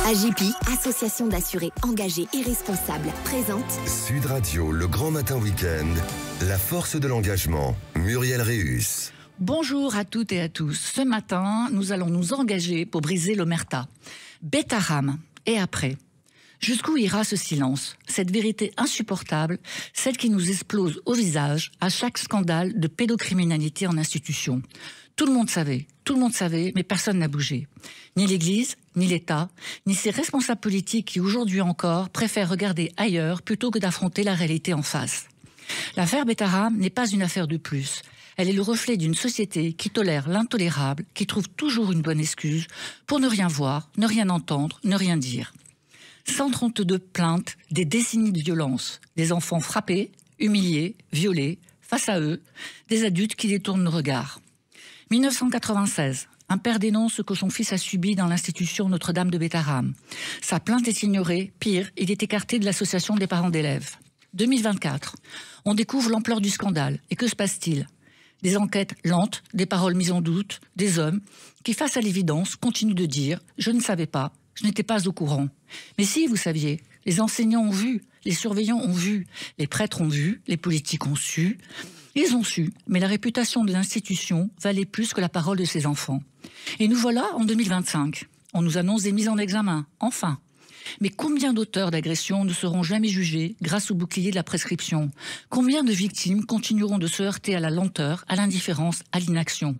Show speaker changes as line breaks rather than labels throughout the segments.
AJPI, association d'assurés engagés et responsables, présente
Sud Radio, le grand matin week-end, la force de l'engagement, Muriel Réus.
Bonjour à toutes et à tous. Ce matin, nous allons nous engager pour briser l'omerta. Betharam, et après? Jusqu'où ira ce silence? Cette vérité insupportable, celle qui nous explose au visage à chaque scandale de pédocriminalité en institution. Tout le monde savait, mais personne n'a bougé. Ni l'Église, ni l'État, ni ses responsables politiques qui, aujourd'hui encore, préfèrent regarder ailleurs plutôt que d'affronter la réalité en face. L'affaire Betharam n'est pas une affaire de plus. Elle est le reflet d'une société qui tolère l'intolérable, qui trouve toujours une bonne excuse pour ne rien voir, ne rien entendre, ne rien dire. 132 plaintes, des décennies de violence, des enfants frappés, humiliés, violés, face à eux, des adultes qui détournent le regard. 1996, un père dénonce ce que son fils a subi dans l'institution Notre-Dame de Betharam. Sa plainte est ignorée, pire, il est écarté de l'association des parents d'élèves. 2024, on découvre l'ampleur du scandale. Et que se passe-t-il? Des enquêtes lentes, des paroles mises en doute, des hommes qui, face à l'évidence, continuent de dire « je ne savais pas, je n'étais pas au courant ». Mais si, vous saviez, les enseignants ont vu, les surveillants ont vu, les prêtres ont vu, les politiques ont su. Ils ont su, mais la réputation de l'institution valait plus que la parole de ses enfants. Et nous voilà en 2025. On nous annonce des mises en examen, enfin. Mais combien d'auteurs d'agressions ne seront jamais jugés grâce au bouclier de la prescription? Combien de victimes continueront de se heurter à la lenteur, à l'indifférence, à l'inaction?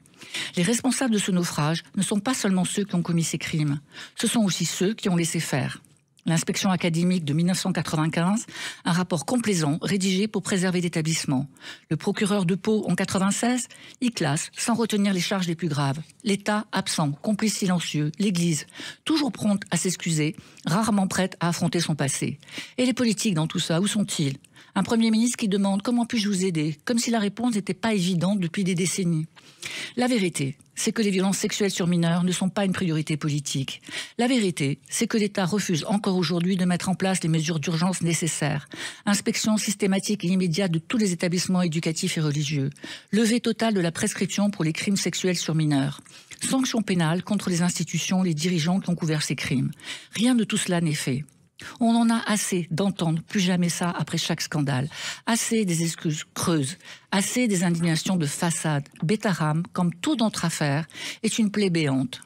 Les responsables de ce naufrage ne sont pas seulement ceux qui ont commis ces crimes, ce sont aussi ceux qui ont laissé faire. L'inspection académique de 1995, un rapport complaisant rédigé pour préserver l'établissement. Le procureur de Pau en 96, y classe sans retenir les charges les plus graves. L'État absent, complice silencieux, l'Église toujours prompte à s'excuser, rarement prête à affronter son passé. Et les politiques dans tout ça, où sont-ils? Un Premier ministre qui demande « Comment puis-je vous aider ?» comme si la réponse n'était pas évidente depuis des décennies. La vérité, c'est que les violences sexuelles sur mineurs ne sont pas une priorité politique. La vérité, c'est que l'État refuse encore aujourd'hui de mettre en place les mesures d'urgence nécessaires. Inspection systématique et immédiate de tous les établissements éducatifs et religieux. Levée totale de la prescription pour les crimes sexuels sur mineurs. Sanctions pénales contre les institutions, les dirigeants qui ont couvert ces crimes. Rien de tout cela n'est fait. On en a assez d'entendre plus jamais ça après chaque scandale. Assez des excuses creuses, assez des indignations de façade. Betharam, comme toute autre affaire, est une plaie béante.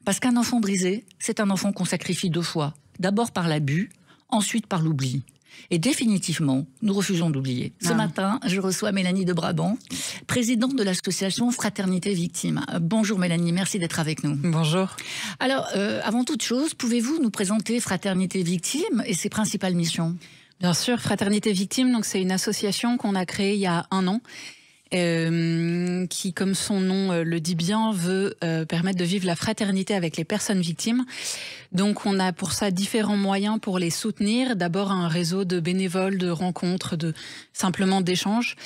Parce qu'un enfant brisé, c'est un enfant qu'on sacrifie deux fois. D'abord par l'abus, ensuite par l'oubli. Et définitivement, nous refusons d'oublier. Ce matin, je reçois Mélanie de Brabant, présidente de l'association Fraternité Victime. Bonjour Mélanie, merci d'être avec nous.
Bonjour.
Alors, avant toute chose, pouvez-vous nous présenter Fraternité Victime et ses principales missions?
Bien sûr, Fraternité Victime, donc c'est une association qu'on a créée il y a 1 an. Qui, comme son nom le dit bien, veut permettre de vivre la fraternité avec les personnes victimes. Donc on a pour ça différents moyens pour les soutenir. D'abord un réseau de bénévoles, de rencontres, simplement d'échanges.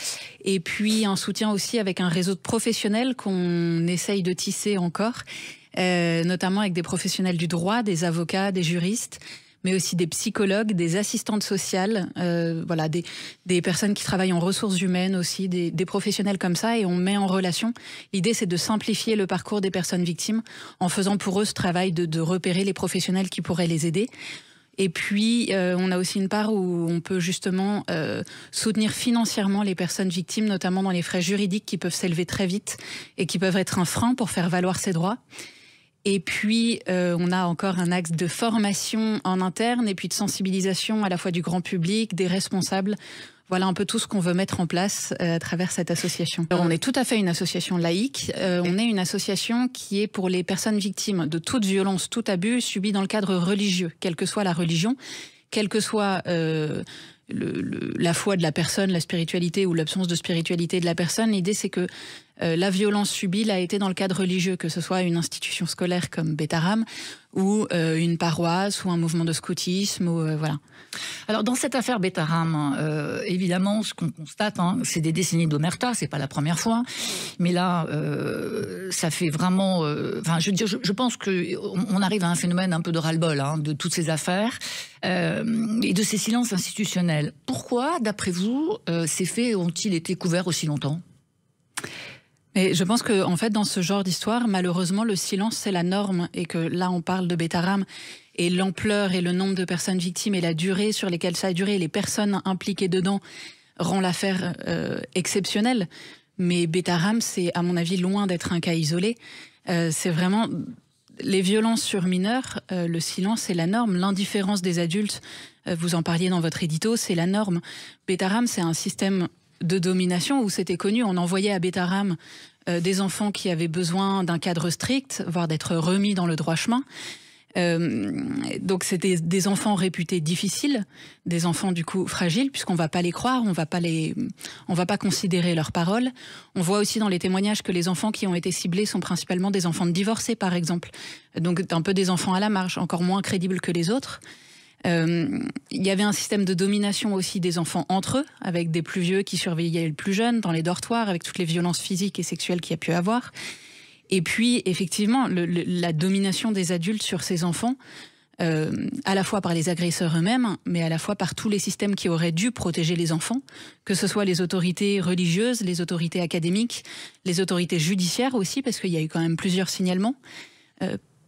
Et puis un soutien aussi avec un réseau de professionnels qu'on essaye de tisser encore, notamment avec des professionnels du droit, des avocats, des juristes, mais aussi des psychologues, des assistantes sociales, voilà, des personnes qui travaillent en ressources humaines aussi, des professionnels comme ça, et on met en relation. L'idée, c'est de simplifier le parcours des personnes victimes en faisant pour eux ce travail de repérer les professionnels qui pourraient les aider. Et puis, on a aussi une part où on peut justement soutenir financièrement les personnes victimes, notamment dans les frais juridiques qui peuvent s'élever très vite et qui peuvent être un frein pour faire valoir ses droits. Et puis, on a encore un axe de formation en interne et puis de sensibilisation à la fois du grand public, des responsables. Voilà un peu tout ce qu'on veut mettre en place à travers cette association. Alors, on est tout à fait une association laïque. On est une association qui est pour les personnes victimes de toute violence, tout abus subi dans le cadre religieux, quelle que soit la religion, quelle que soit la foi de la personne, la spiritualité ou l'absence de spiritualité de la personne. L'idée, c'est que la violence subie l'a été dans le cadre religieux, que ce soit une institution scolaire comme Betharam ou une paroisse ou un mouvement de scoutisme. Ou, voilà.
Alors dans cette affaire Betharam, évidemment, ce qu'on constate, c'est des décennies d'omerta, c'est pas la première fois, mais là, ça fait vraiment. Enfin, je pense que on arrive à un phénomène un peu de ras-le-bol de toutes ces affaires et de ces silences institutionnels. Pourquoi, d'après vous, ces faits ont-ils été couverts aussi longtemps?
Et je pense que, en fait, dans ce genre d'histoire, malheureusement, le silence, c'est la norme. Et que là, on parle de Betaram et l'ampleur et le nombre de personnes victimes et la durée sur lesquelles ça a duré, et les personnes impliquées dedans, rend l'affaire exceptionnelle. Mais Betaram, c'est, à mon avis, loin d'être un cas isolé. C'est vraiment... Les violences sur mineurs, le silence, c'est la norme. L'indifférence des adultes, vous en parliez dans votre édito, c'est la norme. Betaram, c'est un système de domination où c'était connu. On envoyait à Betaram des enfants qui avaient besoin d'un cadre strict, voire d'être remis dans le droit chemin. Donc c'était des enfants réputés difficiles, des enfants du coup fragiles, puisqu'on va pas les croire, on va pas considérer leurs paroles. On voit aussi dans les témoignages que les enfants qui ont été ciblés sont principalement des enfants de divorcés, par exemple. Donc un peu des enfants à la marge, encore moins crédibles que les autres. Il y avait un système de domination aussi des enfants entre eux, avec des plus vieux qui surveillaient les plus jeunes dans les dortoirs, avec toutes les violences physiques et sexuelles qu'il y a pu avoir. Et puis, effectivement, la domination des adultes sur ces enfants, à la fois par les agresseurs eux-mêmes, mais à la fois par tous les systèmes qui auraient dû protéger les enfants, que ce soit les autorités religieuses, les autorités académiques, les autorités judiciaires aussi, parce qu'il y a eu quand même plusieurs signalements.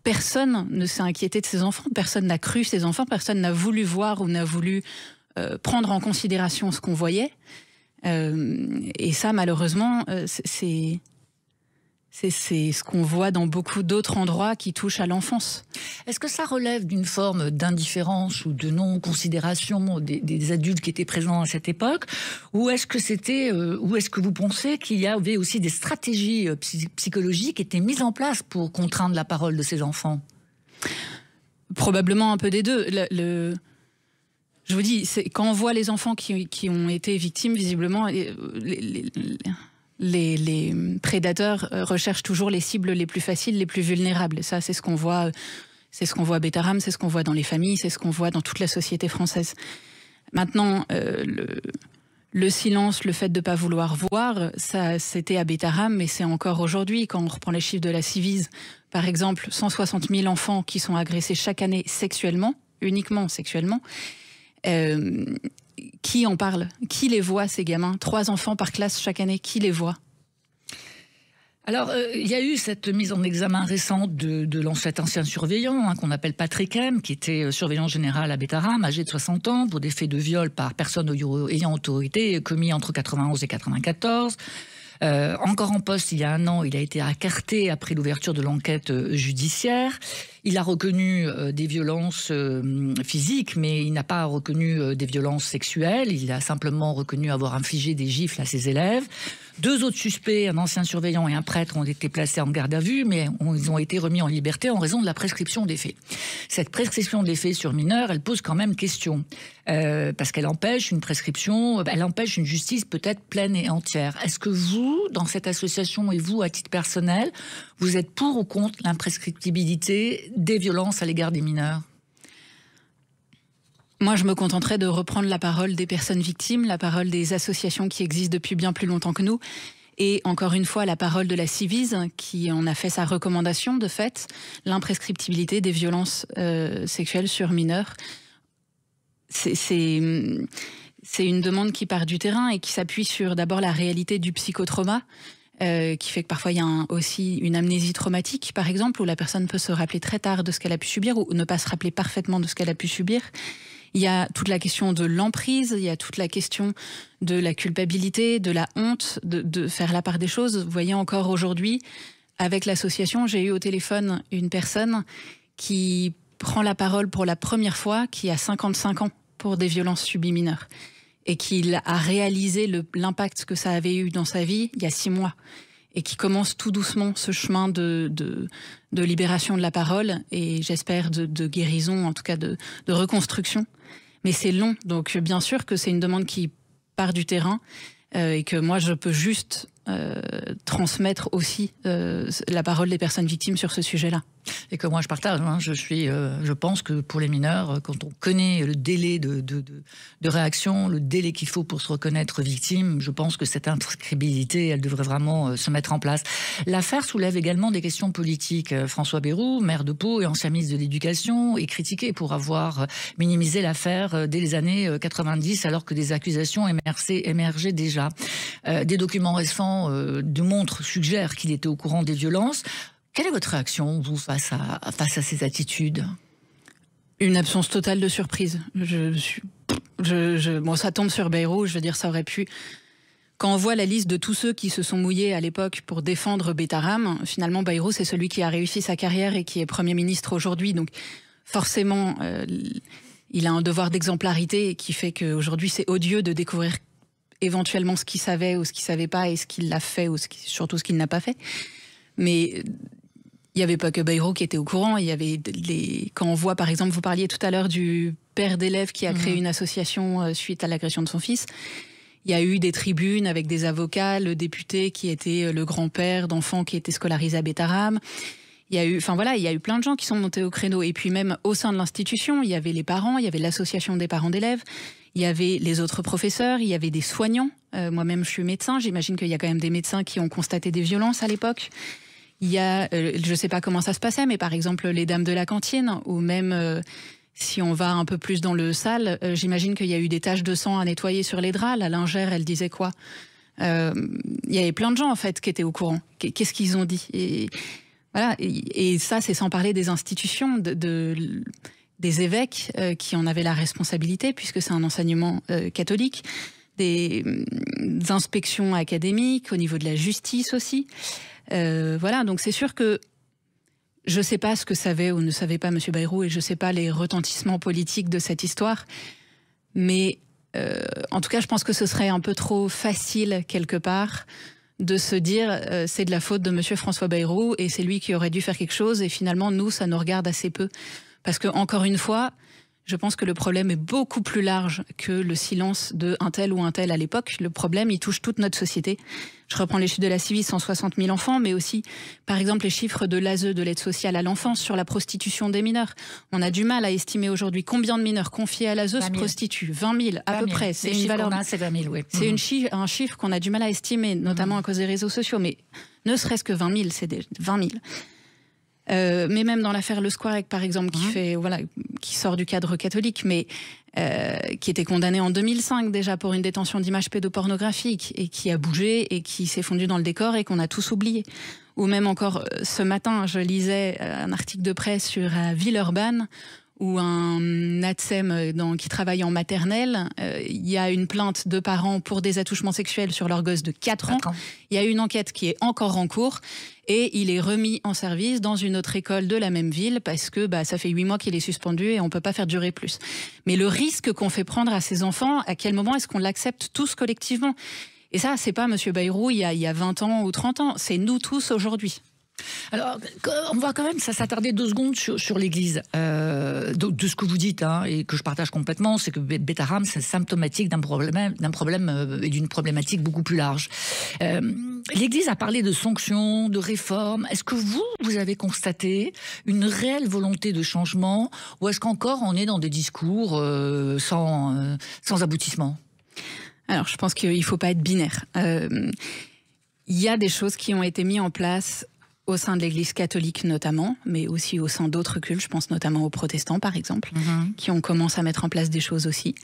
Personne ne s'est inquiété de ces enfants, personne n'a cru ces enfants, personne n'a voulu voir ou n'a voulu prendre en considération ce qu'on voyait. Et ça, malheureusement, c'est ce qu'on voit dans beaucoup d'autres endroits qui touchent à l'enfance.
Est-ce que ça relève d'une forme d'indifférence ou de non-considération des adultes qui étaient présents à cette époque, ou est-ce que vous pensez qu'il y avait aussi des stratégies psychologiques qui étaient mises en place pour contraindre la parole de ces enfants?
Probablement un peu des deux. Je vous dis, quand on voit les enfants qui ont été victimes, visiblement, les prédateurs recherchent toujours les cibles les plus faciles, les plus vulnérables. Et ça, c'est ce qu'on voit. C'est ce qu'on voit à Betaram, c'est ce qu'on voit dans les familles, c'est ce qu'on voit dans toute la société française. Maintenant, le silence, le fait de ne pas vouloir voir, ça, c'était à Betaram, mais c'est encore aujourd'hui. Quand on reprend les chiffres de la Civise, par exemple, 160 000 enfants qui sont agressés chaque année sexuellement, uniquement sexuellement. Qui en parle? Qui les voit, ces gamins? 3 enfants par classe chaque année, qui les voit?
Alors, il y a eu cette mise en examen récente de cet ancien surveillant, qu'on appelle Patrick M, qui était surveillant général à Betaram, âgé de 60 ans, pour des faits de viol par personne ayant autorité commis entre 91 et 94. Encore en poste il y a 1 an, il a été écarté après l'ouverture de l'enquête judiciaire. Il a reconnu des violences physiques, mais il n'a pas reconnu des violences sexuelles. Il a simplement reconnu avoir infligé des gifles à ses élèves. 2 autres suspects, un ancien surveillant et un prêtre, ont été placés en garde à vue, mais ils ont été remis en liberté en raison de la prescription des faits. Cette prescription des faits sur mineurs, elle pose quand même question, parce qu'elle empêche une prescription, elle empêche une justice peut-être pleine et entière. Est-ce que vous, dans cette association, et vous, à titre personnel, vous êtes pour ou contre l'imprescriptibilité des violences à l'égard des mineurs?
Moi, je me contenterais de reprendre la parole des personnes victimes, la parole des associations qui existent depuis bien plus longtemps que nous, et encore une fois, la parole de la Civise, qui en a fait sa recommandation, de fait, l'imprescriptibilité des violences sexuelles sur mineurs. C'est une demande qui part du terrain et qui s'appuie sur d'abord la réalité du psychotrauma, qui fait que parfois il y a aussi une amnésie traumatique, par exemple, où la personne peut se rappeler très tard de ce qu'elle a pu subir ou ne pas se rappeler parfaitement de ce qu'elle a pu subir. Il y a toute la question de l'emprise, il y a toute la question de la culpabilité, de la honte, de faire la part des choses. Vous voyez, encore aujourd'hui, avec l'association, j'ai eu au téléphone une personne qui prend la parole pour la première fois, qui a 55 ans pour des violences subies mineures, et qui a réalisé l'impact que ça avait eu dans sa vie il y a 6 mois, et qui commence tout doucement ce chemin de libération de la parole, et j'espère de guérison, en tout cas de reconstruction. Mais c'est long, donc bien sûr que c'est une demande qui part du terrain, et que moi je peux juste transmettre aussi la parole des personnes victimes sur ce sujet-là.
Et que moi je partage. Je pense que pour les mineurs, quand on connaît le délai de réaction, le délai qu'il faut pour se reconnaître victime, je pense que cette inscriptibilité, elle devrait vraiment se mettre en place. L'affaire soulève également des questions politiques. François Bayrou, maire de Pau et ancien ministre de l'Éducation, est critiqué pour avoir minimisé l'affaire dès les années 90, alors que des accusations émergeaient déjà. Des documents récents suggèrent qu'il était au courant des violences. Quelle est votre réaction, vous, face à ces attitudes?
Une absence totale de surprise. Bon, ça tombe sur Bayrou, je veux dire, ça aurait pu... Quand on voit la liste de tous ceux qui se sont mouillés à l'époque pour défendre Betaram, finalement, Bayrou, c'est celui qui a réussi sa carrière et qui est Premier ministre aujourd'hui. Donc, forcément, il a un devoir d'exemplarité qui fait qu'aujourd'hui, c'est odieux de découvrir éventuellement ce qu'il savait ou ce qu'il ne savait pas et ce qu'il a fait ou surtout ce qu'il n'a pas fait. Mais... il n'y avait pas que Bayrou qui était au courant. Il y avait quand on voit, par exemple, vous parliez tout à l'heure du père d'élève qui a créé une association suite à l'agression de son fils. Il y a eu des tribunes avec des avocats, le député qui était le grand-père d'enfants qui étaient scolarisés à Betaram. Il y a eu plein de gens qui sont montés au créneau. Et puis même au sein de l'institution, il y avait les parents, il y avait l'association des parents d'élèves, il y avait les autres professeurs, il y avait des soignants. Moi-même, je suis médecin. J'imagine qu'il y a quand même des médecins qui ont constaté des violences à l'époque. Il y a, je ne sais pas comment ça se passait, mais par exemple les dames de la cantine, ou même si on va un peu plus dans le sale, j'imagine qu'il y a eu des taches de sang à nettoyer sur les draps. La lingère, elle disait quoi? Il y avait plein de gens en fait qui étaient au courant. Qu'est-ce qu'ils ont dit? Et voilà. Et ça, c'est sans parler des institutions, des évêques qui en avaient la responsabilité, puisque c'est un enseignement catholique, des inspections académiques, au niveau de la justice aussi. Voilà, donc c'est sûr que je ne sais pas ce que savait ou ne savait pas M. Bayrou et je ne sais pas les retentissements politiques de cette histoire, mais en tout cas, je pense que ce serait un peu trop facile, quelque part, de se dire c'est de la faute de M. François Bayrou et c'est lui qui aurait dû faire quelque chose et finalement, nous, ça nous regarde assez peu. Parce que, encore une fois, je pense que le problème est beaucoup plus large que le silence d'un tel ou un tel à l'époque. Le problème, il touche toute notre société. Je reprends les chiffres de la Civis, 160 000 enfants, mais aussi, par exemple, les chiffres de l'ASE, de l'aide sociale à l'enfance, sur la prostitution des mineurs. On a du mal à estimer aujourd'hui combien de mineurs confiés à l'ASE se prostituent. 20 000, à peu près. C'est une valeur.
C'est 20 000, oui.
C'est un chiffre qu'on a du mal à estimer, notamment à cause des réseaux sociaux. Mais ne serait-ce que 20 000, c'est 20 000. Mais même dans l'affaire Le Squarek, par exemple, qui sort du cadre catholique, mais qui était condamné en 2005 déjà pour une détention d'images pédopornographiques et qui a bougé et qui s'est fondu dans le décor et qu'on a tous oublié. Ou même encore ce matin, je lisais un article de presse sur Villeurbanne où un ATSEM qui travaille en maternelle, il y a une plainte de parents pour des attouchements sexuels sur leur gosse de 4 ans. Il y a une enquête qui est encore en cours et il est remis en service dans une autre école de la même ville parce que ça fait 8 mois qu'il est suspendu et on ne peut pas faire durer plus. Mais le risque qu'on fait prendre à ces enfants, à quel moment est-ce qu'on l'accepte tous collectivement? Et ça, c'est pas M. Bayrou il y a 20 ans ou 30 ans, c'est nous tous aujourd'hui.
Alors, on va quand même s'attarder 2 secondes sur l'Église. De ce que vous dites, et que je partage complètement, c'est que Betaram, c'est symptomatique d'un problème et d'une problématique beaucoup plus large. L'Église a parlé de sanctions, de réformes. Est-ce que vous avez constaté une réelle volonté de changement, ou est-ce qu'encore on est dans des discours sans aboutissement?
Alors, je pense qu'il ne faut pas être binaire. Il y a des choses qui ont été mises en place au sein de l'Église catholique notamment, mais aussi au sein d'autres cultes, je pense notamment aux protestants par exemple, qui ont commencé à mettre en place des choses aussi.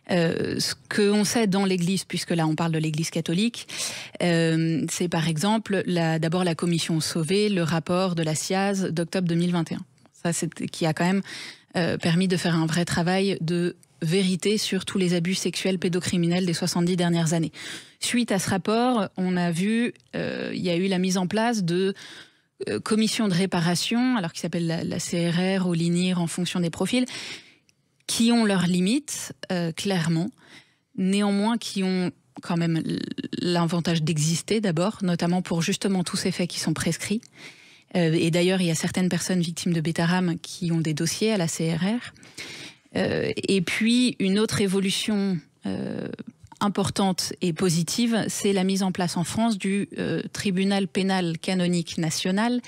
Ce qu'on sait dans l'Église, puisque là on parle de l'Église catholique, c'est par exemple d'abord la commission Sauvé, le rapport de la SIAZ d'octobre 2021. Ça, qui a quand même permis de faire un vrai travail de vérité sur tous les abus sexuels pédocriminels des 70 dernières années. Suite à ce rapport, on a vu, il y a eu la mise en place de commissions de réparation, alors qui s'appelle la CRR ou l'INIR en fonction des profils, qui ont leurs limites, clairement, néanmoins qui ont quand même l'avantage d'exister d'abord, notamment pour justement tous ces faits qui sont prescrits. Et d'ailleurs, il y a certaines personnes victimes de Betaram qui ont des dossiers à la CRR. Et puis, une autre évolution importante et positive, c'est la mise en place en France du tribunal pénal canonique national,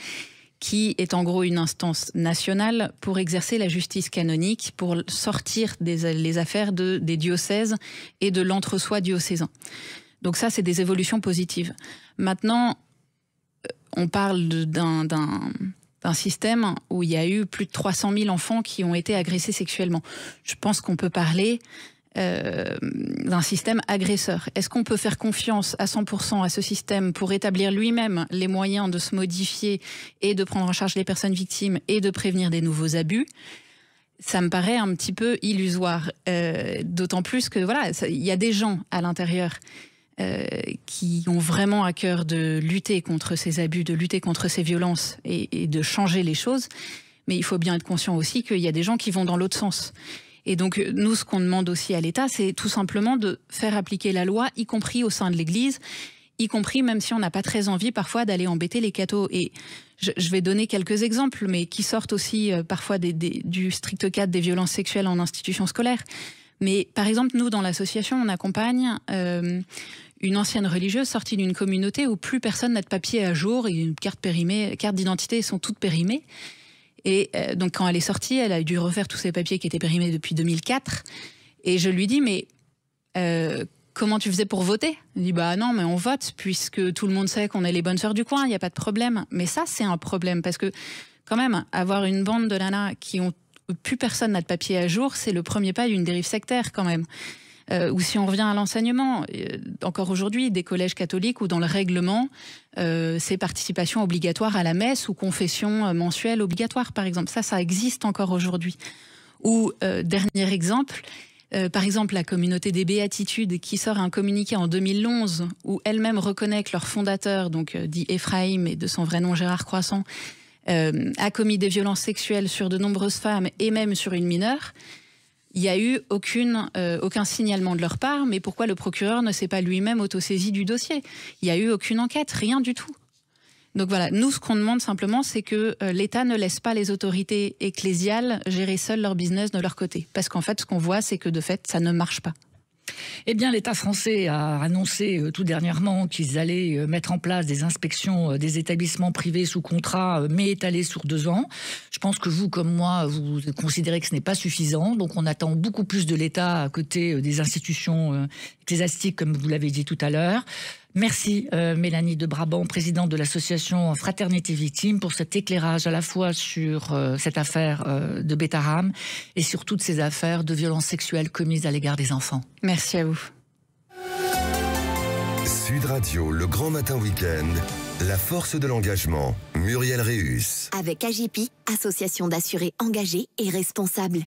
qui est en gros une instance nationale pour exercer la justice canonique, pour sortir les affaires des diocèses et de l'entre-soi diocésain. Donc ça, c'est des évolutions positives. Maintenant, on parle d'un système où il y a eu plus de 300 000 enfants qui ont été agressés sexuellement. Je pense qu'on peut parler d'un système agresseur. Est-ce qu'on peut faire confiance à 100% à ce système pour établir lui-même les moyens de se modifier et de prendre en charge les personnes victimes et de prévenir des nouveaux abus ? Ça me paraît un petit peu illusoire. D'autant plus que voilà, il y a des gens à l'intérieur qui ont vraiment à cœur de lutter contre ces abus, de lutter contre ces violences et de changer les choses. Mais il faut bien être conscient aussi qu'il y a des gens qui vont dans l'autre sens. Et donc, nous, ce qu'on demande aussi à l'État, c'est tout simplement de faire appliquer la loi, y compris au sein de l'Église, y compris même si on n'a pas très envie parfois d'aller embêter les cathos. Et je vais donner quelques exemples, mais qui sortent aussi parfois du strict cadre des violences sexuelles en institution scolaire. Mais par exemple, nous, dans l'association, on accompagne une ancienne religieuse sortie d'une communauté où plus personne n'a de papier à jour, et une carte d'identité sont toutes périmées. Et donc, quand elle est sortie, elle a dû refaire tous ses papiers qui étaient périmés depuis 2004. Et je lui dis, mais comment tu faisais pour voter ? Elle dit, bah non, mais on vote, puisque tout le monde sait qu'on est les bonnes sœurs du coin, il n'y a pas de problème. Mais ça, c'est un problème, parce que quand même, avoir une bande de nanas plus personne n'a de papier à jour, c'est le premier pas d'une dérive sectaire, quand même. Ou si on revient à l'enseignement, encore aujourd'hui, des collèges catholiques où dans le règlement, c'est participation obligatoire à la messe ou confession mensuelle obligatoire, par exemple. Ça existe encore aujourd'hui. Ou, dernier exemple, par exemple, la communauté des Béatitudes qui sort un communiqué en 2011 où elle-même reconnaît que leur fondateur, donc dit Ephraim et de son vrai nom Gérard Croissant, a commis des violences sexuelles sur de nombreuses femmes et même sur une mineure. Il n'y a eu aucun signalement de leur part, mais pourquoi le procureur ne s'est pas lui-même autosaisi du dossier ? Il n'y a eu aucune enquête, rien du tout. Donc voilà, nous, ce qu'on demande simplement, c'est que l'État ne laisse pas les autorités ecclésiales gérer seules leur business de leur côté. Parce qu'en fait, ce qu'on voit, c'est que de fait, ça ne marche pas.
Eh bien, l'État français a annoncé tout dernièrement qu'ils allaient mettre en place des inspections des établissements privés sous contrat, mais étalés sur 2 ans. Je pense que vous, comme moi, vous considérez que ce n'est pas suffisant. Donc, on attend beaucoup plus de l'État à côté des institutions ecclésiastiques, comme vous l'avez dit tout à l'heure. Merci Mélanie de Brabant, présidente de l'association Fraternité Victime, pour cet éclairage à la fois sur cette affaire de Bethlehem et sur toutes ces affaires de violences sexuelles commises à l'égard des enfants.
Merci à vous.
Sud Radio, le grand matin week-end, la force de l'engagement, Muriel Réus.
Avec AGEPI, association d'assurés engagés et responsables.